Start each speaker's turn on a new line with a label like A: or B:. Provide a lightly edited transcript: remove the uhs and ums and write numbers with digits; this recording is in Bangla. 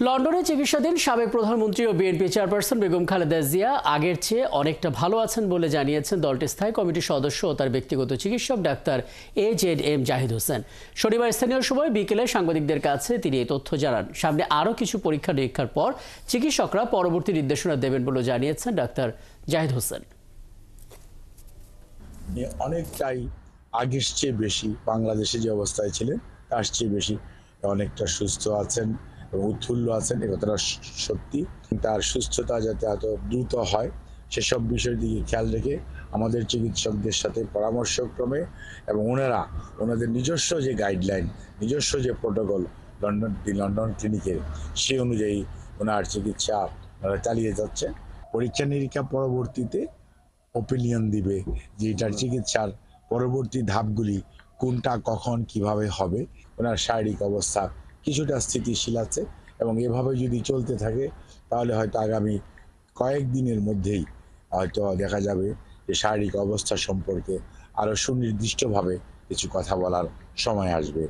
A: লন্ডনে চিকিৎসাধীন সাবেক প্রধানমন্ত্রী ও বিএনপি চেয়ারপারসন বেগম খালেদা জিয়া আগের চেয়ে অনেকটা ভালো আছেন বলে জানিয়েছেন দলটির স্থায়ী কমিটির সদস্য ও তার ব্যক্তিগত চিকিৎসক ডাক্তার AZM জাহিদ হোসেন। শনিবার স্থানীয় সময় বিকেলে সাংবাদিকদের কাছে তিনি এই তথ্য জানান। সামনে আরও কিছু পরীক্ষা নিরীক্ষার পর চিকিৎসকরা পরবর্তী নির্দেশনা দেবেন বলে জানিয়েছেন ডাক্তার জাহিদ হোসেন।
B: অনেকটাই আগের চেয়ে বেশি বাংলাদেশে যে অবস্থায় ছিলেন তার চেয়ে বেশি অনেকটা সুস্থ আছেন এবং উৎফুল্ল আছেন, এ কথাটা সত্যি। তার সুস্থতা যাতে এত দ্রুত হয় সেসব বিষয়ের দিকে খেয়াল রেখে আমাদের চিকিৎসকদের সাথে পরামর্শক্রমে এবং ওনাদের নিজস্ব যে গাইডলাইন, নিজস্ব যে প্রোটোকল লন্ডন ক্লিনিকের, সেই অনুযায়ী ওনার চিকিৎসা চালিয়ে যাচ্ছে। পরীক্ষা নিরীক্ষা পরবর্তীতে ওপিনিয়ন দিবে যে এটার চিকিৎসার পরবর্তী ধাপগুলি কোনটা কখন কিভাবে হবে। ওনার শারীরিক অবস্থা কিছুটা স্থিতিশীল আছে এবং এভাবে যদি চলতে থাকে তাহলে হয়তো আগামী কয়েকদিনের মধ্যেই হয়তো দেখা যাবে যে শারীরিক অবস্থা সম্পর্কে আরও সুনির্দিষ্টভাবে কিছু কথা বলার সময় আসবে।